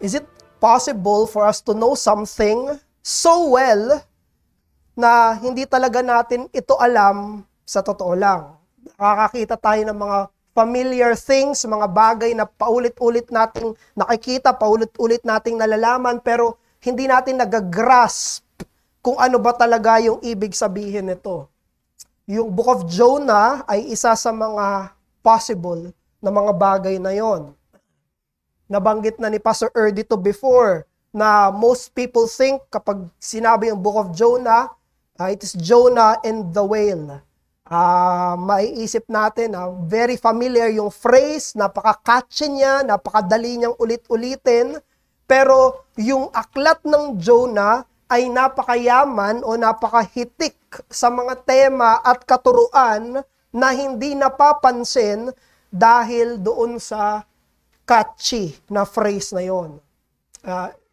Is it possible for us to know something so well na hindi talaga natin ito alam sa totoo lang? Nakakakita tayo ng mga familiar things, mga bagay na paulit-ulit nating nakikita, paulit-ulit nating nalalaman, pero hindi natin nagagrasp kung ano ba talaga yung ibig sabihin nito. Yung Book of Jonah ay isa sa mga possible na mga bagay na yon. Nabanggit na ni Pastor dito before na most people think kapag sinabi yung Book of Jonah, it is Jonah and the whale. Maiisip natin, very familiar yung phrase, napaka-catchy niya, napakadali niyang ulit-ulitin, pero yung aklat ng Jonah ay napakayaman o napakahitik sa mga tema at katuruan na hindi napapansin dahil doon sa catchy na phrase na yon.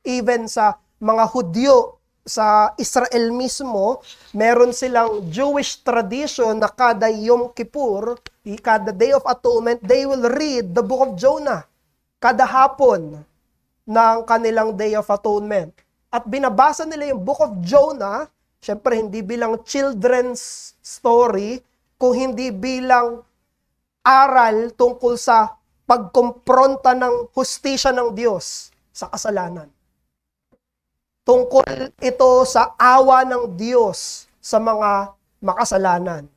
Even sa mga Hudyo sa Israel mismo, meron silang Jewish tradition na kada Yom Kippur, kada Day of Atonement, they will read the Book of Jonah kada hapon ng kanilang Day of Atonement. At binabasa nila yung Book of Jonah, syempre hindi bilang children's story, kung hindi bilang aral tungkol sa pagkompronta ng hustisya ng Diyos sa kasalanan. Tungkol ito sa awa ng Diyos sa mga makasalanan.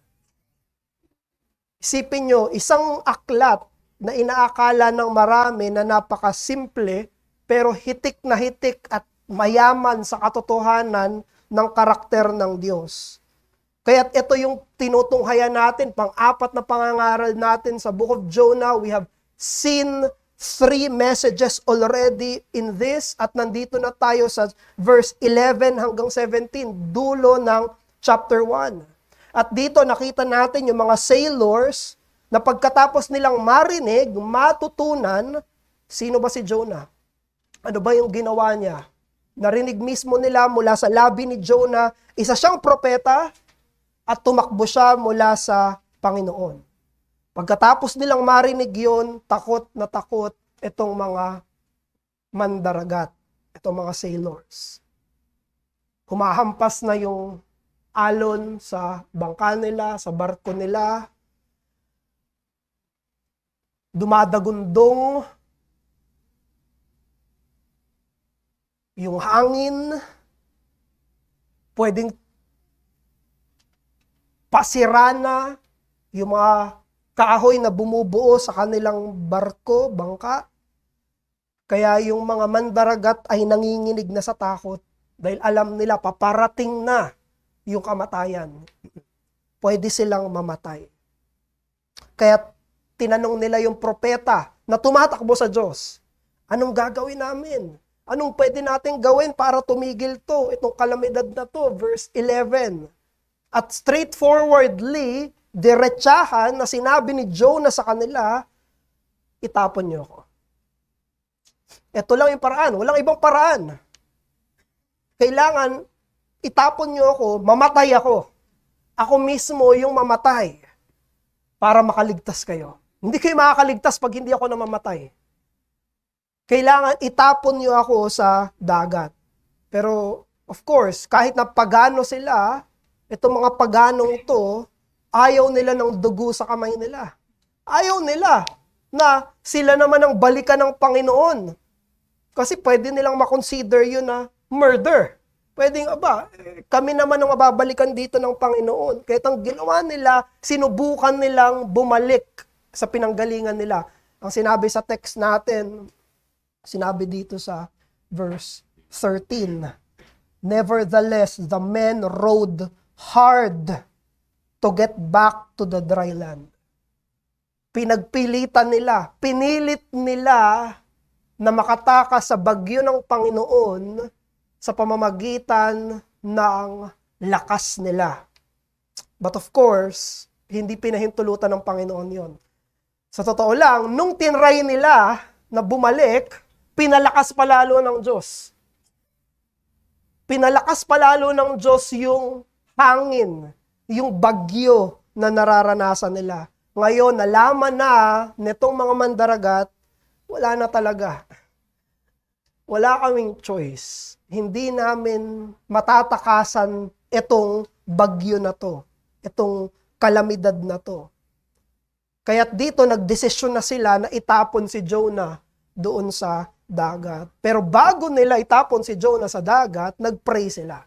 Isipin nyo, isang aklat na inaakala ng marami na napakasimple, pero hitik na hitik at mayaman sa katotohanan ng karakter ng Diyos. Kaya ito yung tinutunghayan natin, pang-apat na pangangaral natin sa Book of Jonah. We have seen 3 messages already in this, at nandito na tayo sa verse 11 hanggang 17, dulo ng chapter 1. At dito nakita natin yung mga sailors na pagkatapos nilang marinig, matutunan, sino ba si Jonah? Ano ba yung ginawa niya? Narinig mismo nila mula sa labi ni Jonah, isa siyang propeta at tumakbo siya mula sa Panginoon. Pagkatapos nilang marinig yun, takot na takot itong mga mandaragat, itong mga sailors. Humahampas na yung alon sa bangka nila, sa barko nila. Dumadagundong yung hangin, pwedeng pasirana yung mga kahoy na bumubuo sa kanilang barko, bangka. Kaya yung mga mandaragat ay nanginginig na sa takot dahil alam nila paparating na yung kamatayan. Pwede silang mamatay. Kaya tinanong nila yung propeta na tumatakbo sa Diyos, anong gagawin namin? Anong pwede natin gawin para tumigil to, itong kalamidad na to? Verse 11. At straightforwardly, diretsahan na sinabi ni Jonah sa kanila, itapon niyo ako. Ito lang yung paraan, walang ibang paraan. Kailangan itapon niyo ako, mamatay ako. Ako mismo yung mamatay para makaligtas kayo. Hindi kayo makakaligtas pag hindi ako namamatay. Kailangan itapon niyo ako sa dagat. Pero, of course, kahit na pagano sila, itong mga paganong ito, ayaw nila ng dugo sa kamay nila. Ayaw nila na sila naman ang balikan ng Panginoon. Kasi pwede nilang makonsider yun na murder. Pwedeng, kami naman ang mababalikan dito ng Panginoon. Kaya ang ginawa nila, sinubukan nilang bumalik sa pinanggalingan nila. Ang sinabi sa text natin, sinabi dito sa verse 13, nevertheless, the men rowed hard to get back to the dry land. Pinagpilitan nila, pinilit nila na makatakas sa bagyo ng Panginoon sa pamamagitan ng lakas nila. But of course, hindi pinahintulutan ng Panginoon yon. Sa totoo lang, nung tinry nila na bumalik, pinalakas palalo ng Diyos. Pinalakas palalo ng Diyos yung hangin, yung bagyo na nararanasan nila. Ngayon, nalaman na nitong mga mandaragat, wala na talaga. wala kaming choice. Hindi namin matatakasan itong bagyo na to, itong kalamidad na to. Kaya't dito nagdesisyon na sila na itapon si Jonah doon sa dagat. Pero bago nila itapon si Jonah sa dagat, nagpray sila.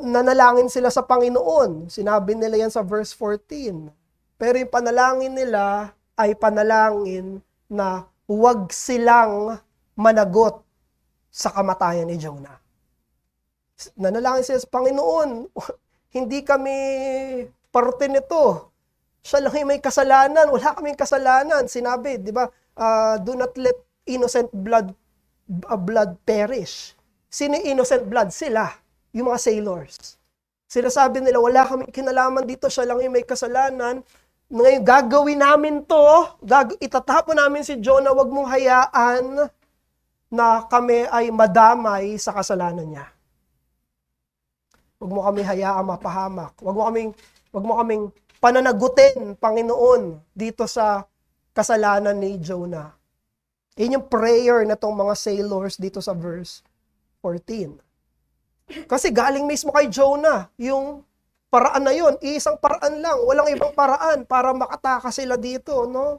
Nanalangin sila sa Panginoon. Sinabi nila yan sa verse 14. Pero yung panalangin nila ay panalangin na huwag silang managot sa kamatayan ni Jonah. Nanalangin sila sa Panginoon. Hindi kami parte nito. Siya lang yung may kasalanan. Wala kaming kasalanan. Sinabi, di ba? Do not let innocent blood perish. Sino innocent blood? Sila. Yung mga sailors. Sila sabi nila, wala kaming kinalaman dito. Siya lang yung may kasalanan. Ngayon, gagawin namin to. Itatapon namin si Jonah. Wag mong hayaan na kami ay madamay sa kasalanan niya. Wag mo kami hayaan mapahamak. Wag mo kaming pananagutin, Panginoon, dito sa kasalanan ni Jonah. Yun yung prayer na tong mga sailors dito sa verse 14. Kasi galing mismo kay Jonah, yung paraan na yun, isang paraan lang, walang ibang paraan para makatakas sila dito, no?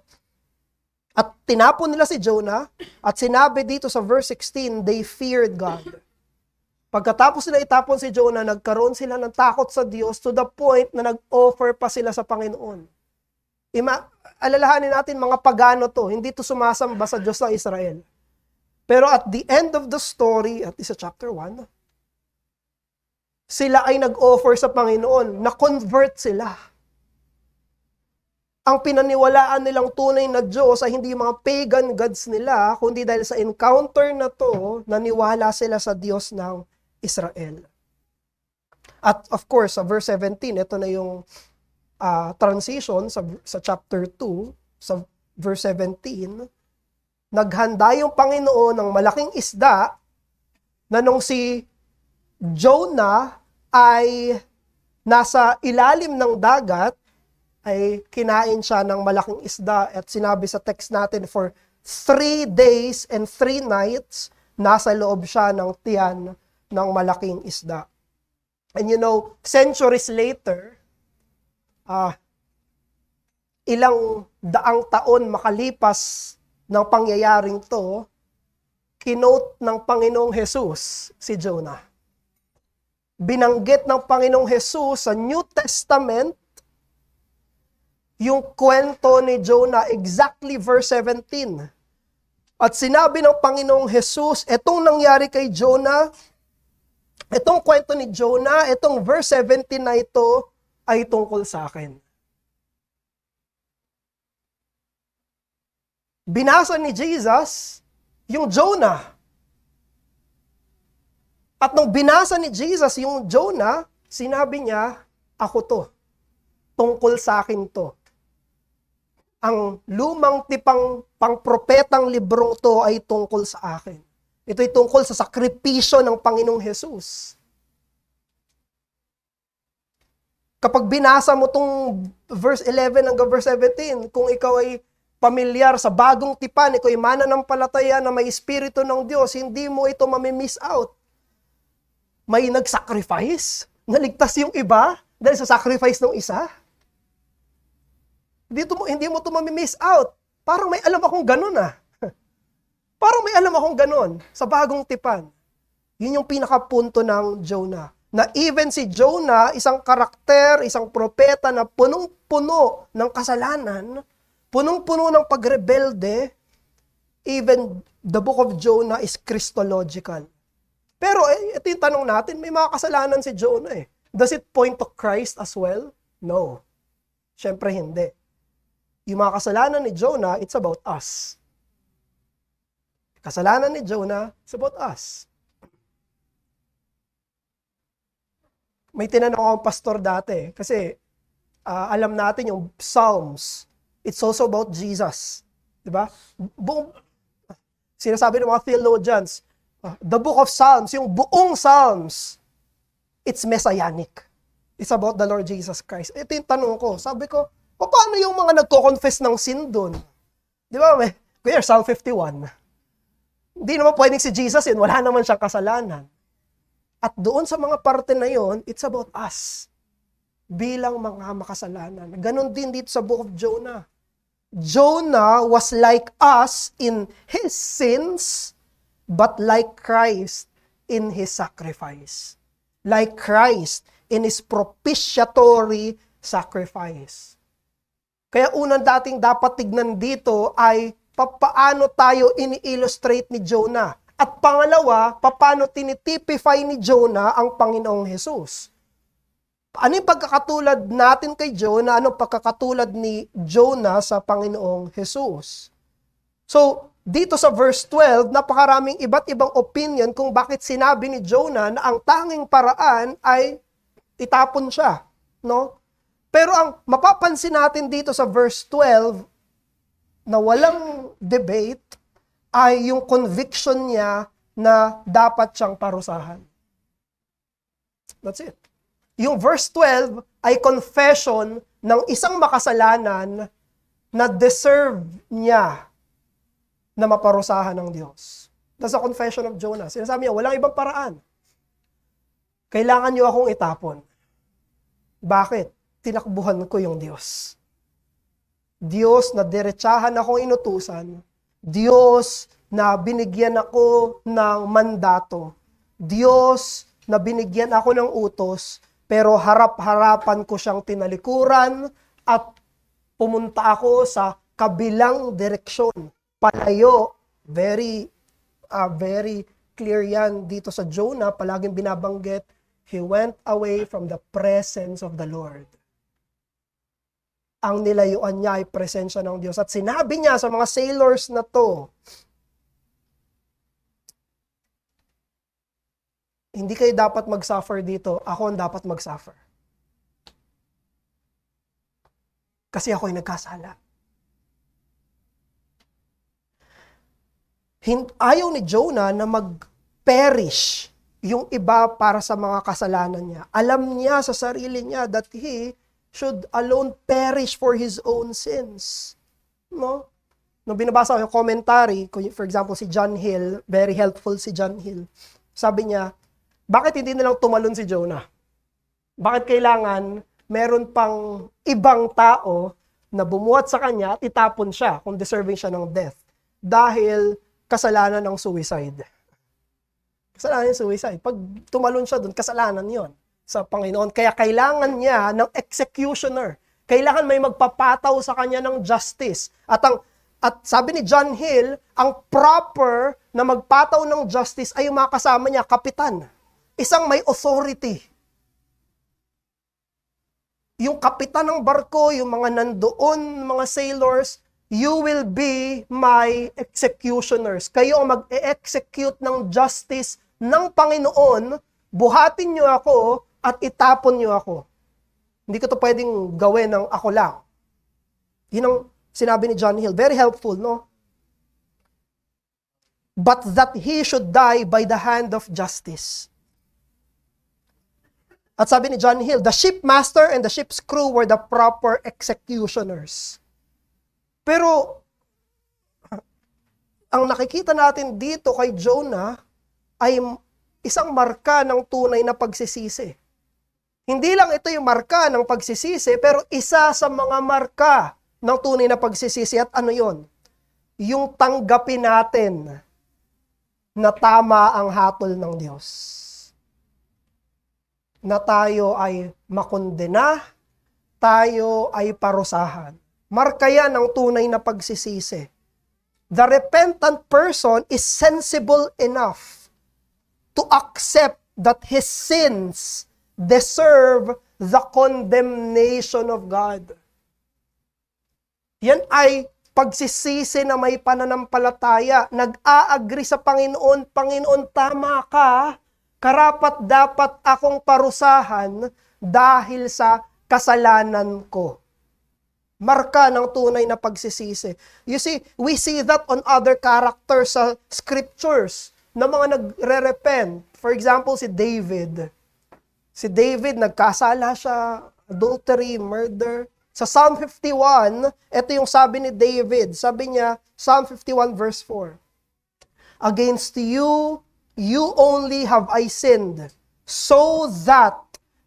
At tinapon nila si Jonah, at sinabi dito sa verse 16, they feared God. Pagkatapos nila itapon si Jonah, nagkaroon sila ng takot sa Diyos to the point na nag-offer pa sila sa Panginoon. Alalahanin natin, mga pagano to, hindi to sumasamba sa Diyos ng Israel. Pero at the end of the story, at isa chapter 1, sila ay nag-offer sa Panginoon, na-convert sila. Ang pinaniwalaan nilang tunay na Diyos ay hindi mga pagan gods nila, kundi dahil sa encounter na to, naniwala sila sa Diyos ng Israel. At of course, sa verse 17, ito na yung transition sa chapter 2, sa verse 17, naghanda yung Panginoon ng malaking isda na nung si Jonah ay nasa ilalim ng dagat, ay kinain siya ng malaking isda at sinabi sa text natin for 3 days and 3 nights, nasa loob siya ng tiyan ng malaking isda. And you know, centuries later, ilang daang taon makalipas ng pangyayaring to, kinote ng Panginoong Jesus si Jonah. Binanggit ng Panginoong Jesus sa New Testament yung kwento ni Jonah, exactly verse 17. At sinabi ng Panginoong Jesus, etong nangyari kay Jonah, etong kwento ni Jonah, etong verse 17 na ito ay tungkol sa akin. Binasa ni Jesus yung Jonah. At nung binasa ni Jesus yung Jonah, sinabi niya, ako to. Tungkol sa akin to. Ang lumang tipang pangpropetang librong to ay tungkol sa akin. Ito ay tungkol sa sakripisyo ng Panginoong Jesus. Kapag binasa mo tong verse 11 hanggang verse 17, kung ikaw ay pamilyar sa bagong tipan, ikaw ay mananampalataya na may Espiritu ng Diyos, hindi mo ito mamimiss out. May nag-sacrifice, naligtas yung iba dahil sa sacrifice ng isa. Hindi mo ito mamimiss out. Parang may alam akong ganun Parang may alam akong ganun sa bagong tipan. Yun yung pinakapunto ng Jonah. Na even si Jonah, isang karakter, isang propeta na punong-puno ng kasalanan, punong-puno ng pagrebelde, even the book of Jonah is Christological. Pero ito yung tanong natin, may mga kasalanan si Jonah Does it point to Christ as well? No. Siyempre hindi. Yung mga kasalanan ni Jonah, it's about us. Kasalanan ni Jonah, it's about us. May tinanong akong pastor dati, kasi alam natin yung Psalms, it's also about Jesus. Diba? Sinasabi ng mga theologians, the book of Psalms, yung buong Psalms, it's messianic. It's about the Lord Jesus Christ. Ito yung tanong ko. Sabi ko, paano yung mga nagko-confess ng sin doon? Di ba? Kuya, Psalm 51. Hindi naman pwedeng si Jesus yun, wala naman siyang kasalanan. At doon sa mga parte na yon, it's about us bilang mga makasalanan. Ganon din dito sa book of Jonah. Jonah was like us in his sins, but like Christ in his sacrifice. Like Christ in his propitiatory sacrifice. Kaya unang dating dapat tignan dito ay paano tayo ini-illustrate ni Jonah. At pangalawa, paano tinitipify ni Jonah ang Panginoong Hesus. Ano yung pagkakatulad natin kay Jonah? Ano pagkakatulad ni Jonah sa Panginoong Hesus? So, dito sa verse 12, napakaraming iba't ibang opinion kung bakit sinabi ni Jonah na ang tanging paraan ay itapon siya, no? Pero ang mapapansin natin dito sa verse 12 na walang debate ay yung conviction niya na dapat siyang parusahan. That's it. Yung verse 12 ay confession ng isang makasalanan na deserve niya na maparusahan ng Diyos. That's a confession of Jonah. Sinasabi niya, walang ibang paraan. Kailangan niyo akong itapon. Bakit? Tinakbuhan ko yung Diyos. Diyos na diretsahan akong inutusan. Diyos na binigyan ako ng mandato. Diyos na binigyan ako ng utos, pero harap-harapan ko siyang tinalikuran at pumunta ako sa kabilang direksyon. Palayo, very clear yan dito sa Jonah, palaging binabanggit, he went away from the presence of the Lord. Ang nilayuan niya ay presensya ng Diyos. At sinabi niya sa mga sailors na to, hindi kayo dapat mag-suffer dito, ako ang dapat mag-suffer. Kasi ako ay nagkasala. Ayaw ni Jonah na mag-perish yung iba para sa mga kasalanan niya. Alam niya sa sarili niya that he should alone perish for his own sins. No? Nung binabasa ko yung commentary, for example, si John Hill, very helpful si John Hill, sabi niya, bakit hindi nilang tumalon si Jonah? Bakit kailangan meron pang ibang tao na bumuhat sa kanya at itapon siya kung deserving siya ng death? Dahil kasalanan ng suicide. Kasalanan ng suicide. Pag tumalon siya doon, kasalanan yon sa Panginoon. Kaya kailangan niya ng executioner. Kailangan may magpapataw sa kanya ng justice. At sabi ni John Hill, ang proper na magpataw ng justice ay yung mga kasama niya, kapitan. Isang may authority. Yung kapitan ng barko, yung mga nandoon, mga sailors, you will be my executioners. Kayo ang mag-execute ng justice ng Panginoon, buhatin niyo ako at itapon niyo ako. Hindi ko to pwedeng gawin ng ako lang. Yun ang sinabi ni John Hill. Very helpful, no? But that he should die by the hand of justice. At sabi ni John Hill, the shipmaster and the ship's crew were the proper executioners. Pero, ang nakikita natin dito kay Jonah ay isang marka ng tunay na pagsisisi. Hindi lang ito yung marka ng pagsisisi, pero isa sa mga marka ng tunay na pagsisisi. At ano yon? Yung tanggapin natin na tama ang hatol ng Diyos. Na tayo ay makondena, tayo ay parusahan. Marka yan ang tunay na pagsisisi. The repentant person is sensible enough to accept that his sins deserve the condemnation of God. Yan ay pagsisisi na may pananampalataya. Nag-a-agree sa Panginoon, Panginoon, tama ka, karapat dapat akong parusahan dahil sa kasalanan ko. Marka ng tunay na pagsisisi. You see, we see that on other characters sa scriptures na mga nagre-repent. For example, si David. Si David, nagkasala siya, adultery, murder. Sa Psalm 51, ito yung sabi ni David. Sabi niya, Psalm 51 verse 4. Against you, you only have I sinned, so that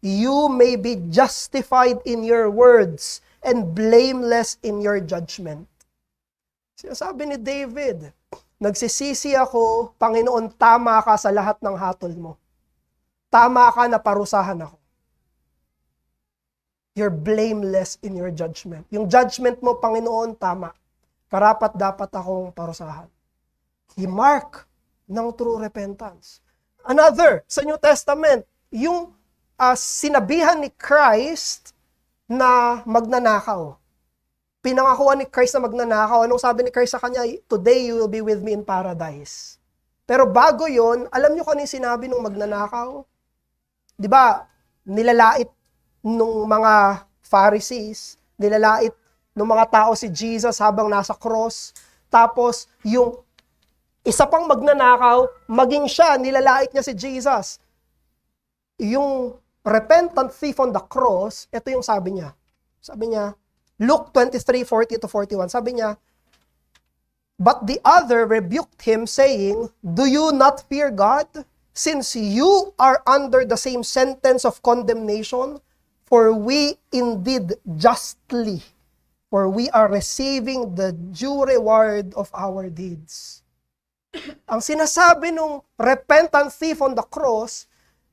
you may be justified in your words and blameless in your judgment. Sinasabi ni David, nagsisisi ako, Panginoon, tama ka sa lahat ng hatol mo. Tama ka na parusahan ako. You're blameless in your judgment. Yung judgment mo, Panginoon, tama. Karapat dapat akong parusahan. I-mark ng true repentance. Another, sa New Testament, yung sinabihan ni Christ na magnanakaw. Pinangakuan ni Christ na magnanakaw. Anong sabi ni Christ sa kanya? Today you will be with me in paradise. Pero bago yon, alam niyo kung ano yung sinabi ng magnanakaw? Di ba, nilalait nung mga Pharisees, nilalait nung mga tao si Jesus habang nasa cross. Tapos, yung isa pang magnanakaw, maging siya, nilalait niya si Jesus. Yung repentant thief on the cross, ito yung sabi niya. Sabi niya, Luke 23:40-41, sabi niya, but the other rebuked him, saying, do you not fear God, since you are under the same sentence of condemnation? For we indeed justly, for we are receiving the due reward of our deeds. Ang sinasabi nung repentant thief on the cross,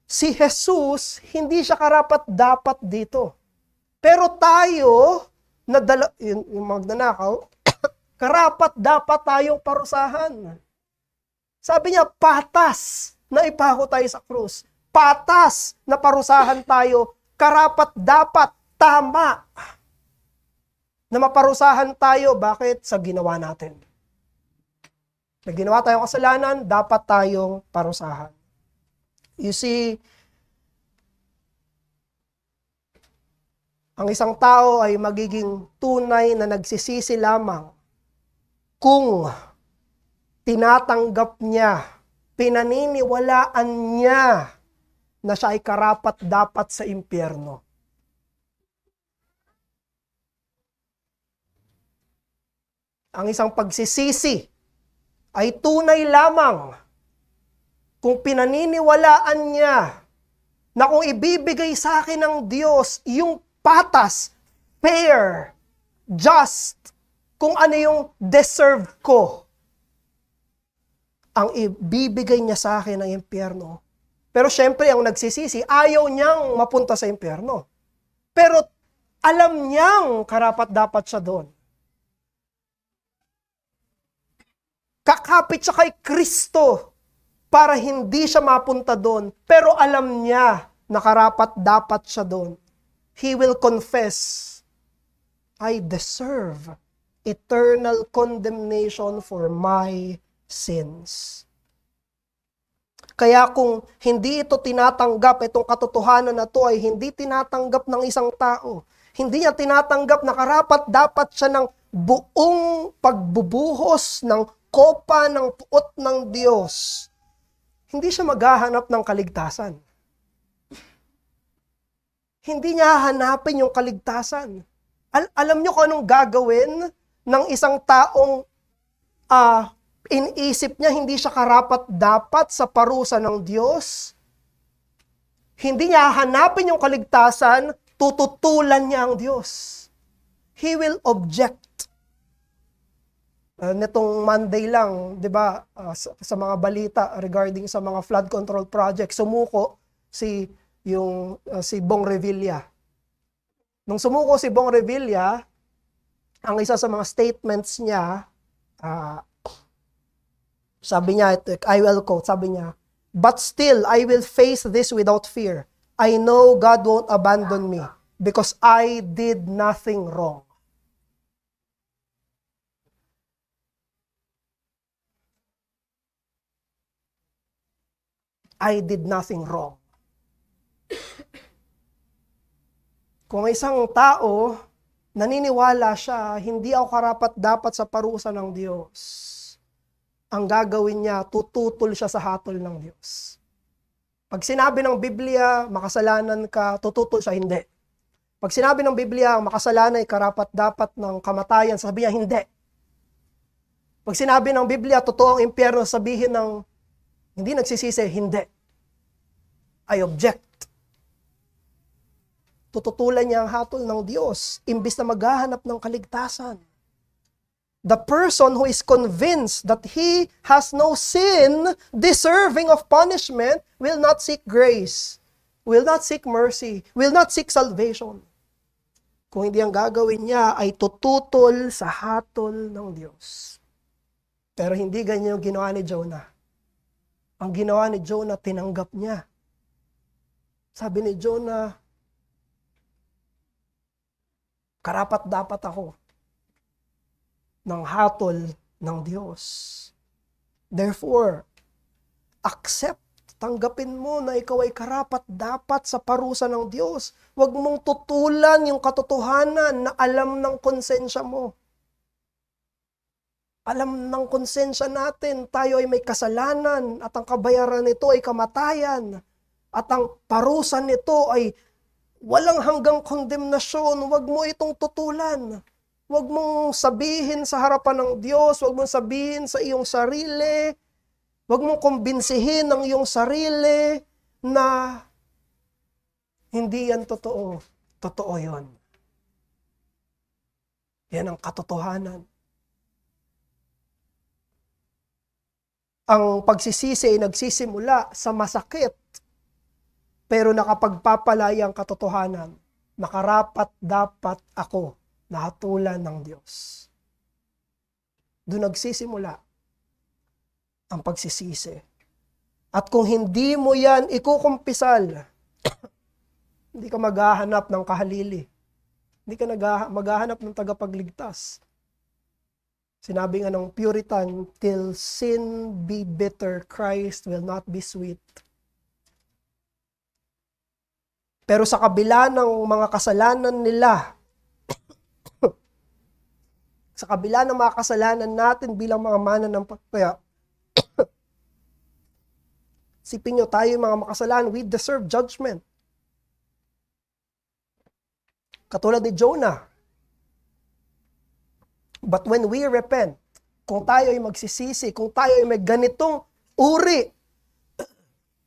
si Jesus, hindi siya karapat-dapat dito. Pero tayo, yung magnanakaw, karapat-dapat tayong parusahan. Sabi niya, patas na ipako tayo sa krus. Patas na parusahan tayo, karapat-dapat, tama. Na maparusahan tayo, bakit? Sa ginawa natin. Na ginawa tayong kasalanan, dapat tayong parusahan. You see, ang isang tao ay magiging tunay na nagsisisi lamang kung tinatanggap niya, pinaniniwalaan niya na siya ay karapat-dapat sa impyerno. Ang isang pagsisisi ay tunay lamang kung pinaniniwalaan niya na kung ibibigay sa akin ng Diyos yung patas, fair, just, kung ano yung deserve ko, ang ibibigay niya sa akin ng impyerno. Pero syempre, ang nagsisisi, ayaw niyang mapunta sa impyerno. Pero alam niyang karapat-dapat siya doon. Kakapit siya kay Kristo para hindi siya mapunta doon. Pero alam niya na karapat-dapat siya doon. He will confess, I deserve eternal condemnation for my sins. Kaya kung hindi ito tinatanggap, itong katotohanan na to ay hindi tinatanggap ng isang tao, hindi niya tinatanggap na karapat-dapat siya ng buong pagbubuhos ng kopa ng puot ng Diyos, hindi siya maghahanap ng kaligtasan. Hindi niya hahanapin yung kaligtasan. Alam niyo kung anong gagawin ng isang taong iniisip niya hindi siya karapat-dapat sa parusa ng Diyos? Hindi niya hahanapin yung kaligtasan, tututulan niya ang Diyos. He will object. Nitong Monday lang, 'di ba, sa mga balita regarding sa mga flood control project, sumuko si Bong Revilla. Nung sumuko si Bong Revilla, ang isa sa mga statements niya, sabi niya, I will quote, sabi niya, but still, I will face this without fear. I know God won't abandon me because I did nothing wrong. I did nothing wrong. Kung isang tao, naniniwala siya, hindi ako karapat-dapat sa parusa ng Diyos, ang gagawin niya, tututol siya sa hatol ng Diyos. Pag sinabi ng Biblia, makasalanan ka, tututol siya, hindi. Pag sinabi ng Biblia, makasalanan ay karapat-dapat ng kamatayan, sabi niya, hindi. Pag sinabi ng Biblia, totoo ang impyerno, sabihin ng hindi nagsisisi, hindi. I object. Tututulan niya ang hatol ng Diyos, imbis na maghahanap ng kaligtasan. The person who is convinced that he has no sin deserving of punishment will not seek grace, will not seek mercy, will not seek salvation. Kung hindi ang gagawin niya ay tututol sa hatol ng Diyos. Pero hindi ganyan yung ginawa ni Jonah. Ang ginawa ni Jonah, tinanggap niya. Sabi ni Jonah, karapat dapat ako ng hatol ng Diyos. Therefore, accept, tanggapin mo na ikaw ay karapat dapat sa parusa ng Diyos. Huwag mong tutulan yung katotohanan na alam ng konsensya mo. Alam ng konsensya natin, tayo ay may kasalanan at ang kabayaran nito ay kamatayan. At ang parusa nito ay walang hanggang kondemnasyon. Huwag mo itong tutulan. Huwag mong sabihin sa harapan ng Diyos, huwag mong sabihin sa iyong sarili, huwag mong kumbinsihin ang iyong sarili na hindi yan totoo. Totoo yon. Yan ang katotohanan. Ang pagsisisi ay nagsisimula sa masakit, pero nakapagpapalaya ang katotohanan. Nakarapat dapat ako na hatulan ng Diyos. Doon nagsisimula ang pagsisisi. At kung hindi mo yan ikukumpisal, hindi ka maghahanap ng kahalili. Hindi ka maghahanap ng tagapagligtas. Sinabi nga ng Puritan, till sin be bitter, Christ will not be sweet. Pero sa kabila ng mga kasalanan nila, sa kabila ng mga kasalanan natin bilang mga mananampalataya, sipin nyo, tayo yung mga makasalanan, we deserve judgment. Katulad ni Jonah. But when we repent, kung tayo ay magsisisi, kung tayo ay may ganitong uri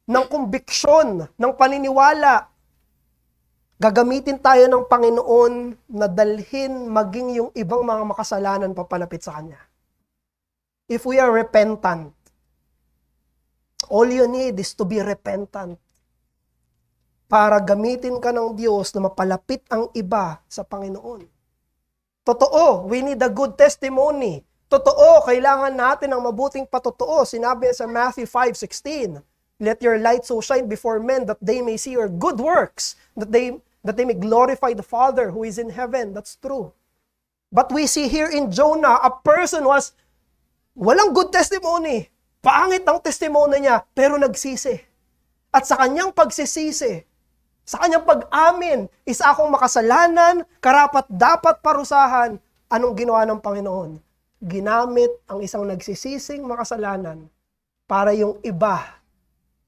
ng kumbiksyon, ng paniniwala, gagamitin tayo ng Panginoon na dalhin maging yung ibang mga makasalanan papalapit sa Kanya. If we are repentant, all you need is to be repentant para gamitin ka ng Diyos na mapalapit ang iba sa Panginoon. Totoo, we need a good testimony. Totoo, kailangan natin ng mabuting patotoo. Sinabi sa Matthew 5:16, let your light so shine before men that they may see your good works, that they may glorify the Father who is in heaven. That's true. But we see here in Jonah, a person was walang good testimony. Pangit ang testimony niya, pero nagsisi. At sa kanyang pagsisisi, sa kanyang pag-amin, isa akong makasalanan, karapat dapat parusahan. Anong ginawa ng Panginoon? Ginamit ang isang nagsisising makasalanan para yung iba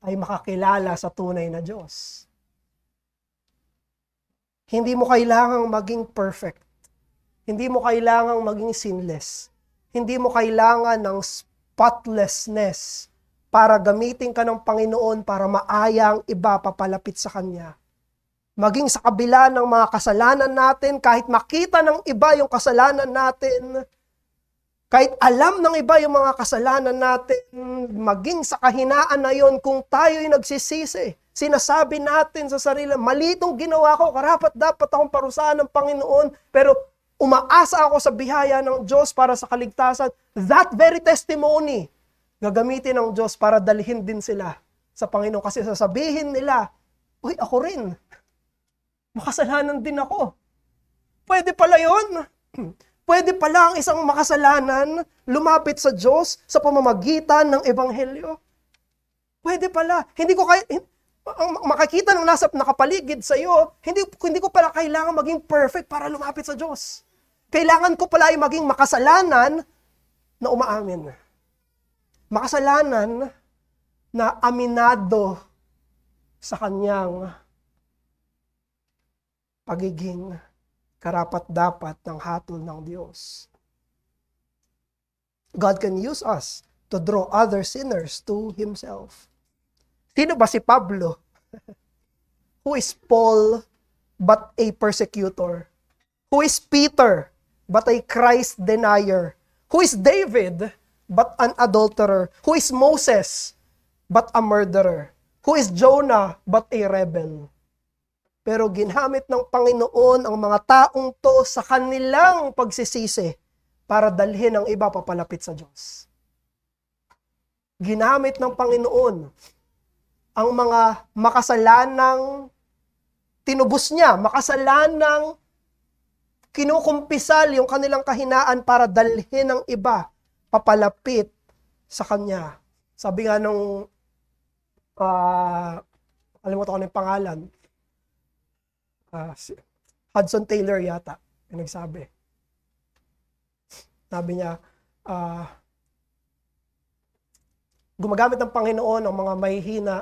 ay makakilala sa tunay na Diyos. Hindi mo kailangang maging perfect. Hindi mo kailangang maging sinless. Hindi mo kailangan ng spotlessness para gamitin ka ng Panginoon para maaya ang iba papalapit sa Kanya. Maging sa kabila ng mga kasalanan natin, kahit makita ng iba yung kasalanan natin, kahit alam ng iba yung mga kasalanan natin, maging sa kahinaan na yon, kung tayo'y nagsisisi, sinasabi natin sa sarili, mali itong ginawa ko, karapat dapat akong parusahan ng Panginoon, pero umaasa ako sa biyaya ng Diyos para sa kaligtasan. That very testimony, gagamitin ng Diyos para dalhin din sila sa Panginoon. Kasi sasabihin nila, uy, ako rin. Makasalanan din ako. Pwede pala yun. Pwede pala ang isang makasalanan lumapit sa Diyos sa pamamagitan ng Ebanghelyo. Pwede pala. Hindi ko makakita ng nasa nakapaligid sa iyo, hindi ko pala kailangan maging perfect para lumapit sa Diyos. Kailangan ko pala ay maging makasalanan na umaamin. Makasalanan na aminado sa kanyang pagiging karapat-dapat ng hatol ng Diyos. God can use us to draw other sinners to Himself. Sino ba si Pablo? Who is Paul but a persecutor? Who is Peter but a Christ denier? Who is David but an adulterer? Who is Moses but a murderer? Who is Jonah but a rebel? Pero ginamit ng Panginoon ang mga taong to sa kanilang pagsisisi para dalhin ang iba papalapit sa Diyos. Ginamit ng Panginoon ang mga makasalanang tinubos niya, makasalanang kinukumpisal yung kanilang kahinaan para dalhin ang iba papalapit sa Kanya. Sabi nga nung, alimutan ko na yung pangalan, Hudson Taylor yata, yung nagsabi. Sabi niya, gumagamit ng Panginoon ang mga mahihina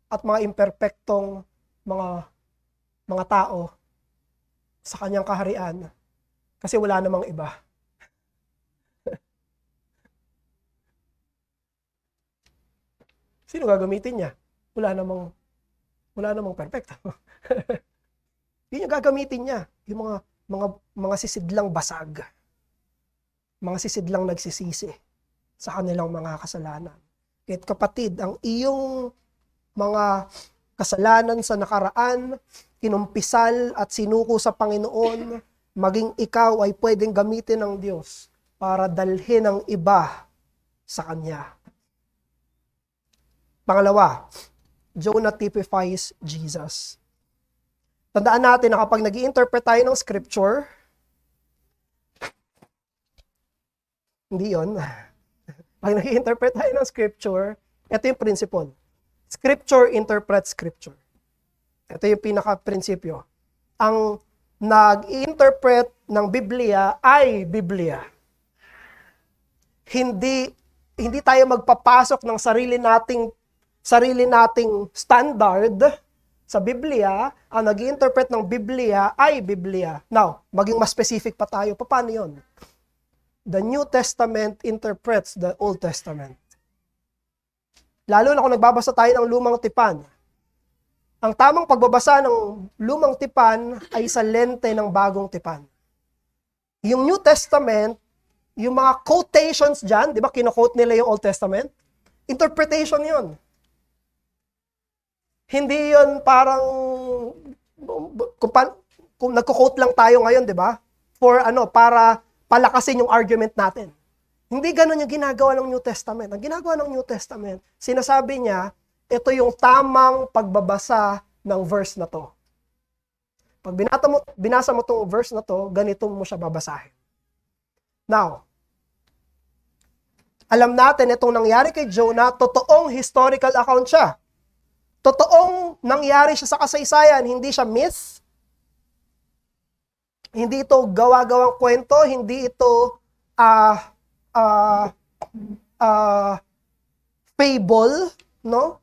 at mga imperpektong mga tao sa kanyang kaharian kasi wala namang iba. Sino gagamitin niya? Wala namang perfecto. Yun yung gagamitin niya, yung mga sisidlang basag. Mga sisidlang nagsisisi sa kanilang mga kasalanan. Kahit kapatid, ang iyong mga kasalanan sa nakaraan, kinumpisal at sinuko sa Panginoon, maging ikaw ay pwedeng gamitin ng Diyos para dalhin ang iba sa Kanya. Pangalawa, Jonah typifies Jesus. Tandaan natin na kapag nag-i-interpret tayo ng scripture, hindi yun. Pag nag-i-interpret tayo ng scripture, ito yung principle. Scripture interprets scripture. Ito yung pinaka-prinsipyo. Ang nag-i-interpret ng Biblia ay Biblia. Hindi tayo magpapasok ng sarili nating standard sa Biblia. Ang nag-i-interpret ng Biblia ay Biblia. Now, maging mas specific pa tayo. Paano yun? The New Testament interprets the Old Testament. Lalo na kung nagbabasa tayo ng Lumang Tipan. Ang tamang pagbabasa ng Lumang Tipan ay sa lente ng Bagong Tipan. Yung New Testament, yung mga quotations dyan, di ba, kino-quote nila yung Old Testament? Interpretation yun. Hindi yun parang, kung nagko-quote lang tayo ngayon, di ba? Para palakasin yung argument natin. Hindi ganun yung ginagawa ng New Testament. Ang ginagawa ng New Testament, sinasabi niya, ito yung tamang pagbabasa ng verse na to. Pag binasa mo tong verse na to, ganito mo siya babasahin. Now, alam natin itong nangyari kay Jonah, totoong historical account siya. Totoong nangyari siya sa kasaysayan, hindi siya myth. Hindi ito gawa-gawang kwento, hindi ito fable, no?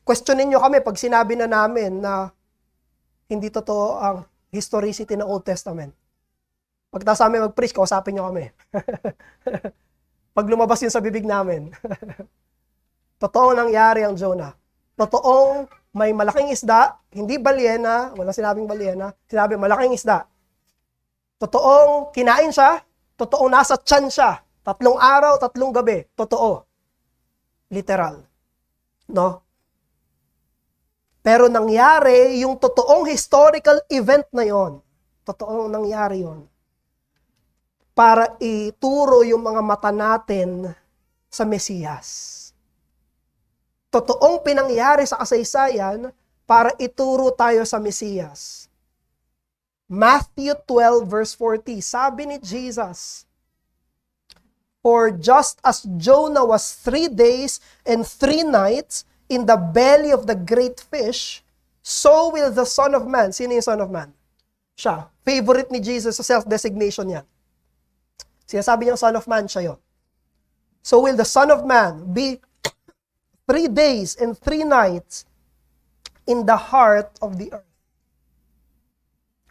Questionin nyo kami pag sinabi na namin na hindi totoo ang historicity ng Old Testament. Pagkatapos namin mag-preach, kausapin nyo kami. Pag lumabas yun sa bibig namin. Totoong nangyari ang Jonah. Totoong may malaking isda, hindi balyena, walang sinabing balyena, sinabi malaking isda. Totoong kinain siya, totoong nasa tiyan siya. 3 araw, 3 gabi. Totoo. Literal. No? Pero nangyari yung totoong historical event na yon. Totoong nangyari yon. Para ituro yung mga mata natin sa Mesiyas. Totoong pinangyari sa kasaysayan para ituro tayo sa Mesiyas. Matthew 12 verse 40, sabi ni Jesus, "For just as Jonah was 3 days and 3 nights in the belly of the great fish, so will the Son of Man." Sino yung Son of Man? Siya. Favorite ni Jesus sa self-designation niya. Sinasabi niya Son of Man, siya yun. So will the Son of Man be 3 days and 3 nights in the heart of the earth.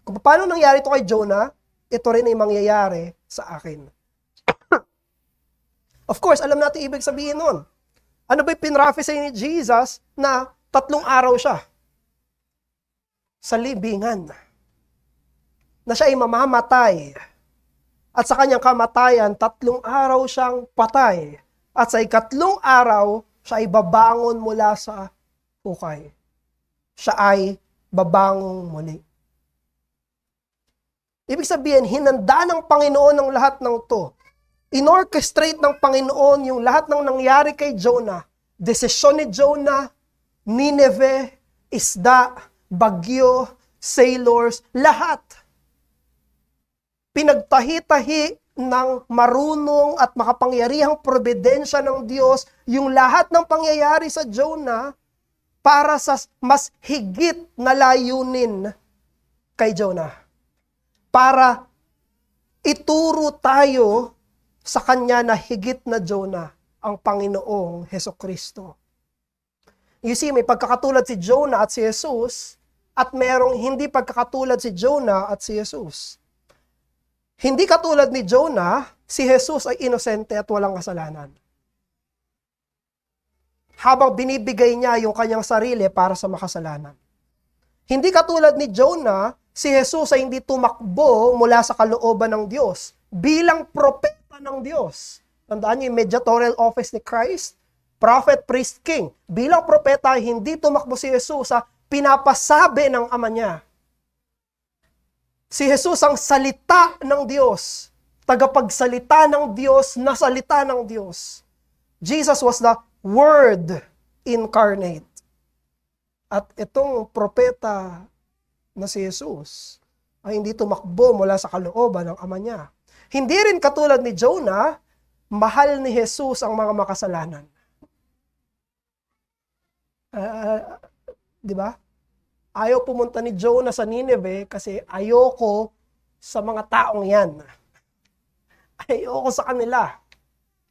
Kung paano nangyari ito kay Jonah, ito rin ay mangyayari sa akin. Of course, alam natin ibig sabihin nun. Ano ba yung pinrophesy ni Jesus na 3 araw siya sa libingan? Na siya ay mamamatay. At sa kanyang kamatayan, 3 araw siyang patay. At sa 4 araw, siya ay babangon mula sa hukay. Siya ay babangon muli. Ibig sabihin, hinanda ng Panginoon ang lahat ng to. Inorchestrate ng Panginoon yung lahat ng nangyari kay Jonah. Desisyon ni Jonah, Nineveh, isda, bagyo, sailors, lahat. Pinagtahi-tahi ng marunong at makapangyarihang probidensya ng Diyos yung lahat ng pangyayari sa Jonah para sa mas higit na layunin kay Jonah. Para ituro tayo sa kanya na higit na Jonah, ang Panginoong Hesukristo. You see, may pagkakatulad si Jonah at si Jesus, at merong hindi pagkakatulad si Jonah at si Jesus. Hindi katulad ni Jonah, si Jesus ay inosente at walang kasalanan. Habang binibigay niya yung kanyang sarili para sa makasalanan. Hindi katulad ni Jonah, si Jesus ay hindi tumakbo mula sa kalooban ng Diyos bilang propeta ng Diyos. Tandaan niyo yung mediatorial office ni Christ, prophet, priest, king. Bilang propeta, hindi tumakbo si Jesus sa pinapasabi ng ama niya. Si Jesus ang salita ng Diyos, tagapagsalita ng Diyos, na salita ng Diyos. Jesus was the Word incarnate. At itong propeta na si Jesus ay hindi tumakbo mula sa kalooban ng ama niya. Hindi rin katulad ni Jonah, mahal ni Jesus ang mga makasalanan. Di ba? Ayaw pumunta ni Jonah sa Nineveh kasi ayoko sa mga taong yan. Ayoko sa kanila.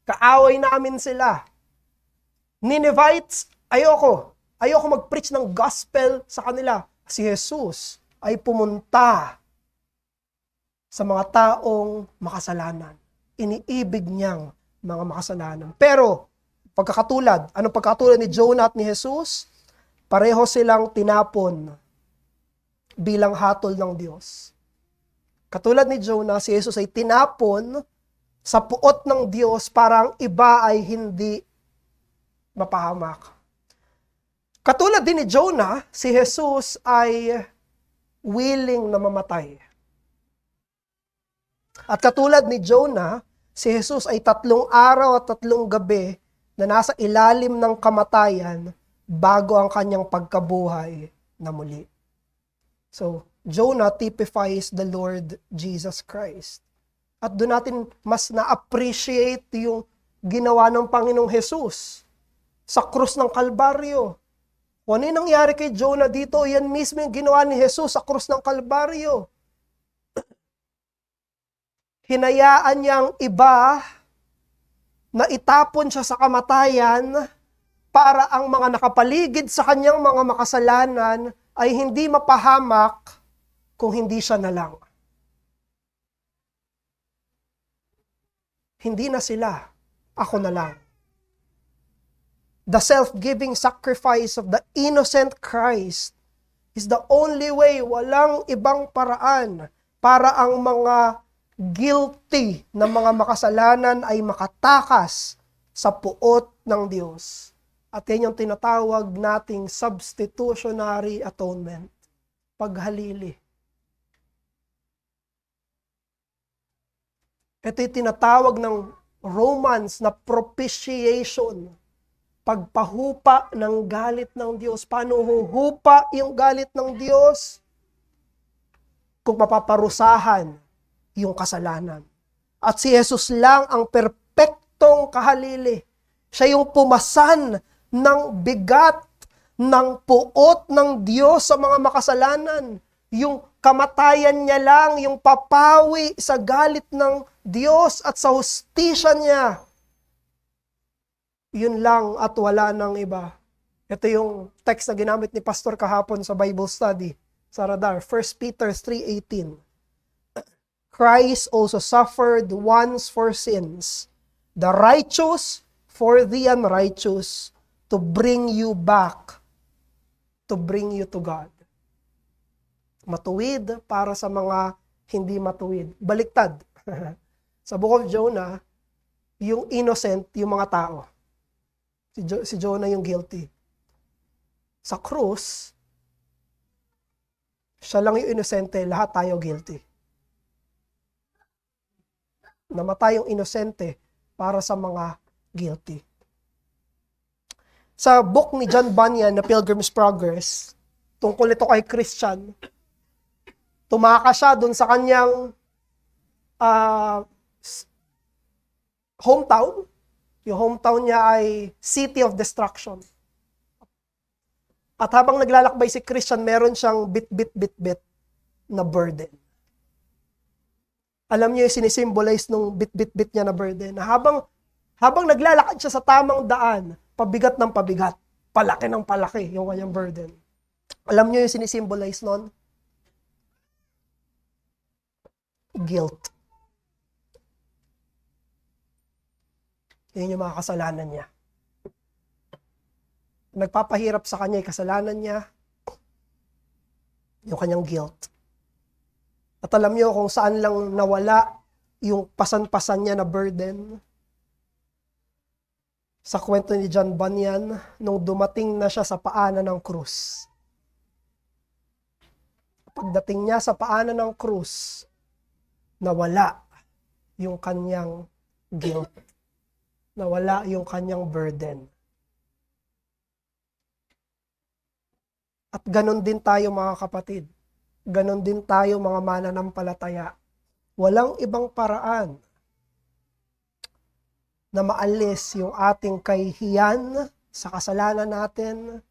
Kaaway namin sila. Ninevites, ayoko. Ayoko mag-preach ng gospel sa kanila. Si Jesus ay pumunta sa mga taong makasalanan. Iniibig niyang mga makasalanan. Pero, anong pagkakatulad ni Jonah at ni Jesus? Pareho silang tinapon bilang hatol ng Diyos. Katulad ni Jonah, si Jesus ay tinapon sa puot ng Diyos para ang iba ay hindi mapahamak. Katulad din ni Jonah, si Jesus ay willing na mamatay. At katulad ni Jonah, si Jesus ay 3 araw at 3 gabi na nasa ilalim ng kamatayan bago ang kanyang pagkabuhay na muli. So, Jonah typifies the Lord Jesus Christ. At doon natin mas na-appreciate yung ginawa ng Panginoong Jesus sa krus ng Kalbaryo. Kung ano yung nangyari kay Jonah dito, yan mismo yung ginawa ni Jesus sa krus ng Kalbaryo. Hinayaan niyang iba na itapon siya sa kamatayan para ang mga nakapaligid sa kanyang mga makasalanan ay hindi mapahamak kung hindi siya na lang. Hindi na sila, ako na lang. The self-giving sacrifice of the innocent Christ is the only way, walang ibang paraan para ang mga guilty na mga makasalanan ay makatakas sa puot ng Diyos. At yan yung tinatawag nating substitutionary atonement. Paghalili. Ito yung tinatawag ng Romans na propitiation. Pagpahupa ng galit ng Diyos. Paano huhupa yung galit ng Diyos? Kung mapaparusahan yung kasalanan. At si Jesus lang ang perpektong kahalili. Siya yung pumasan ng bigat ng puot ng Diyos sa mga makasalanan. Yung kamatayan niya lang, yung papawi sa galit ng Diyos at sa hustisya niya. Yun lang at wala nang iba. Ito yung text na ginamit ni Pastor kahapon sa Bible study sa Radar, 1 Peter 3:18. Christ also suffered once for sins, the righteous for the unrighteous, to bring you back, to bring you to God. Matuwid para sa mga hindi matuwid. Baliktad. Sa Book of Jonah, yung innocent, yung mga tao. Si Jonah yung guilty. Sa krus, siya lang yung inosente, lahat tayo guilty. Namatay yung inosente para sa mga guilty. Sa book ni John Bunyan na Pilgrim's Progress, tungkol ito kay Christian, tumakas siya dun sa kanyang hometown. Yung hometown niya ay City of Destruction. At habang naglalakbay si Christian, meron siyang bit na burden. Alam niyo yung sinisimbolize nung bit niya na burden. Na habang naglalakad siya sa tamang daan, pabigat ng pabigat, palaki ng palaki yung kanyang burden. Alam niyo yung sinisimbolize nun? Guilt. Yun yung mga kasalanan niya. Nagpapahirap sa kanya yung kasalanan niya, yung kanyang guilt. At alam niyo kung saan lang nawala yung pasan-pasan niya na burden. Sa kwento ni John Bunyan, nung dumating na siya sa paanan ng krus. Pagdating niya sa paanan ng krus, nawala yung kanyang guilt. Nawala yung kanyang burden. At ganon din tayo mga kapatid. Ganon din tayo mga mananampalataya. Walang ibang paraan na maalis yung ating kahihiyan sa kasalanan natin,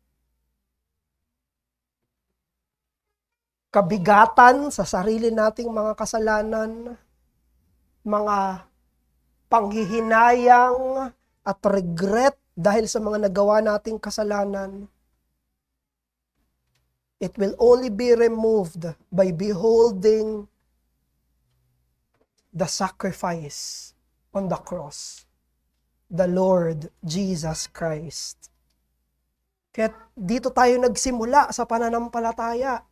kabigatan sa sarili nating mga kasalanan, mga panghihinayang at regret dahil sa mga nagawa nating kasalanan. It will only be removed by beholding the sacrifice on the cross, the Lord Jesus Christ. Kaya dito tayo nagsimula sa pananampalataya.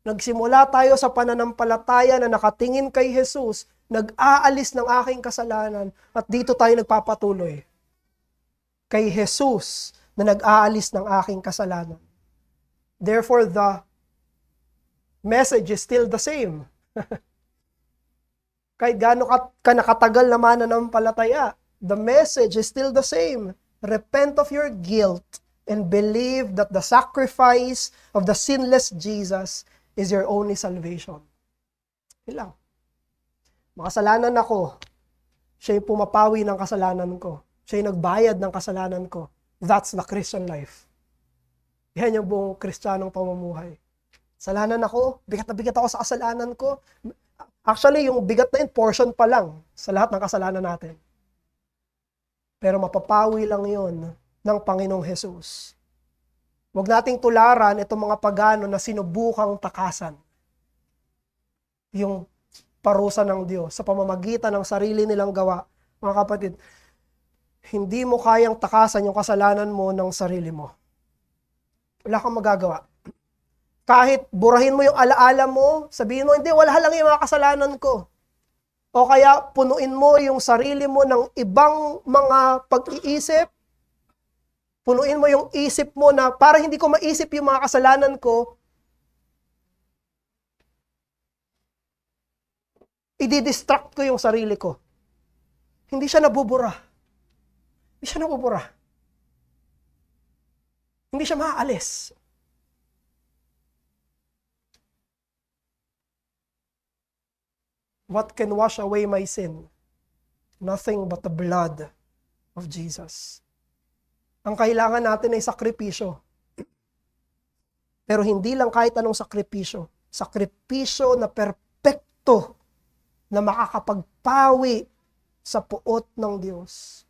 Nagsimula tayo sa pananampalataya na nakatingin kay Jesus, nag-aalis ng aking kasalanan, at dito tayo nagpapatuloy kay Jesus na nag-aalis ng aking kasalanan. Therefore, the message is still the same. Kahit gaano ka nakatagal na mananampalataya, the message is still the same. Repent of your guilt and believe that the sacrifice of the sinless Jesus is your only salvation. Yun lang. Makasalanan ako. Siya yung pumapawi ng kasalanan ko. Siya yung nagbayad ng kasalanan ko. That's the Christian life. Yan yung buong Kristiyanong pamumuhay. Kasalanan ako, bigat na bigat ako sa kasalanan ko. Actually, yung bigat na yun, portion pa lang sa lahat ng kasalanan natin. Pero mapapawi lang yun ng Panginoong Jesus. Huwag nating tularan itong mga pagano na sinubukang takasan yung parusa ng Diyos sa pamamagitan ng sarili nilang gawa. Mga kapatid, hindi mo kayang takasan yung kasalanan mo ng sarili mo. Wala kang magagawa. Kahit burahin mo yung alaala mo, sabihin mo, hindi, wala lang yung mga kasalanan ko. O kaya punuin mo yung sarili mo ng ibang mga pag-iisip, punuin mo yung isip mo na para hindi ko maisip yung mga kasalanan ko, i-distract ko yung sarili ko. Hindi siya nabubura. Hindi siya nabubura. Hindi siya maaalis. What can wash away my sin? Nothing but the blood of Jesus. Ang kailangan natin ay sakripisyo. Pero hindi lang kahit anong sakripisyo. Sakripisyo na perpekto na makakapagpawi sa puot ng Diyos.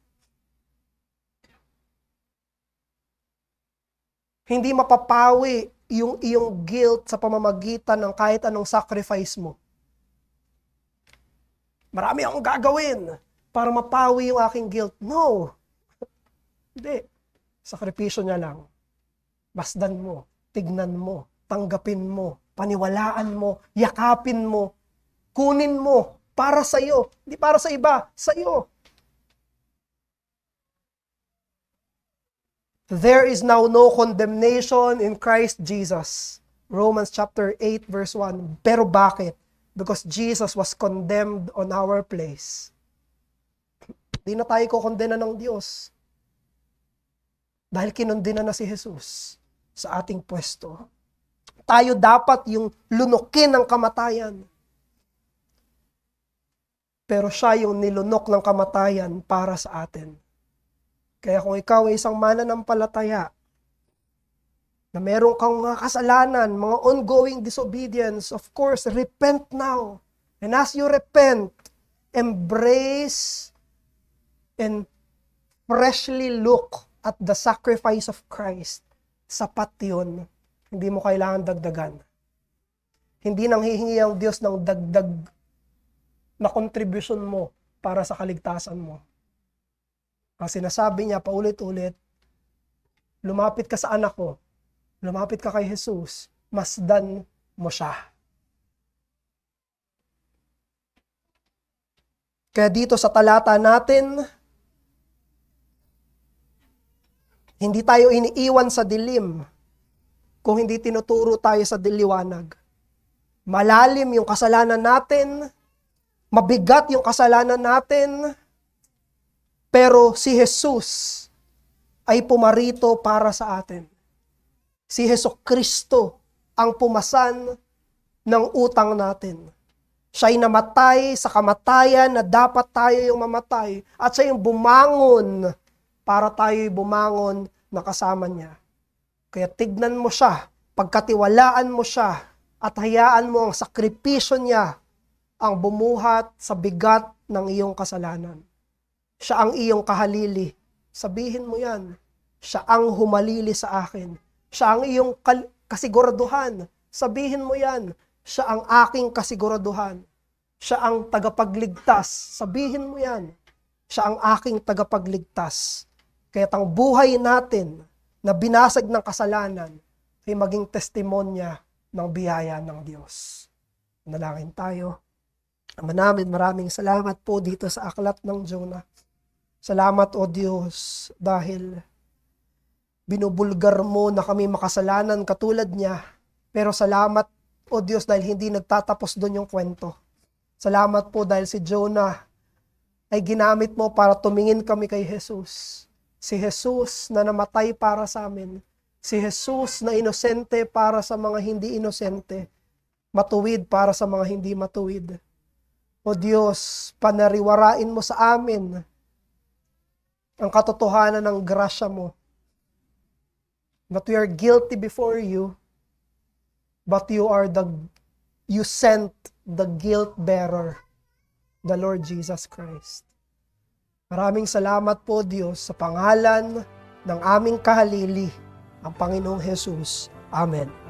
Hindi mapapawi yung iyong guilt sa pamamagitan ng kahit anong sacrifice mo. Marami akong gagawin para mapawi yung aking guilt. No. Hindi. Sakripisyo niya lang. Masdan mo, tignan mo, tanggapin mo, paniwalaan mo, yakapin mo, kunin mo para sa iyo. Hindi para sa iba, sa iyo. There is now no condemnation in Christ Jesus. Romans chapter 8 verse 1. Pero bakit? Because Jesus was condemned on our place. Di na tayo kukondena ng Diyos. Dahil kinondena na si Jesus sa ating pwesto. Tayo dapat yung lunukin ng kamatayan. Pero siya yung nilunok ng kamatayan para sa atin. Kaya kung ikaw ay isang mananampalataya, na meron kang mga kasalanan, mga ongoing disobedience, of course, repent now. And as you repent, embrace and freshly look at the sacrifice of Christ. Sapat yun. Hindi mo kailangan dagdagan. Hindi nang hihingi ang Diyos ng dagdag na contribution mo para sa kaligtasan mo. Ang sinasabi niya paulit-ulit, lumapit ka sa anak ko, lumapit ka kay Jesus, masdan mo siya. Kaya dito sa talata natin, hindi tayo iniiwan sa dilim kung hindi tinuturo tayo sa diliwanag. Malalim yung kasalanan natin, mabigat yung kasalanan natin, pero si Jesus ay pumarito para sa atin. Si Hesukristo ang pumasan ng utang natin. Siya'y namatay sa kamatayan na dapat tayo yung mamatay. At siya yung bumangon para tayo'y bumangon na kasama niya. Kaya tignan mo siya, pagkatiwalaan mo siya, at hayaan mo ang sakripisyo niya ang bumuhat sa bigat ng iyong kasalanan. Siya ang iyong kahalili. Sabihin mo yan. Siya ang humalili sa akin. Siya ang iyong kasiguraduhan. Sabihin mo yan. Siya ang aking kasiguraduhan. Siya ang tagapagligtas. Sabihin mo yan. Siya ang aking tagapagligtas. Kaya't ang buhay natin na binasag ng kasalanan ay maging testimonya ng biyaya ng Diyos. Manalangin tayo. Ama namin, maraming salamat po dito sa aklat ng Jonah. Salamat, O Diyos, dahil binubulgar mo na kami makasalanan katulad niya. Pero salamat, O Diyos, dahil hindi nagtatapos doon yung kwento. Salamat po dahil si Jonah ay ginamit mo para tumingin kami kay Jesus. Si Jesus na namatay para sa amin. Si Jesus na inosente para sa mga hindi inosente. Matuwid para sa mga hindi matuwid. O Diyos, panariwarain mo sa amin ang katotohanan ng grasya mo. That we are guilty before you, but you sent the guilt bearer, the Lord Jesus Christ. Maraming salamat po, Diyos, sa pangalan ng aming kahalili, ang Panginoong Jesus. Amen.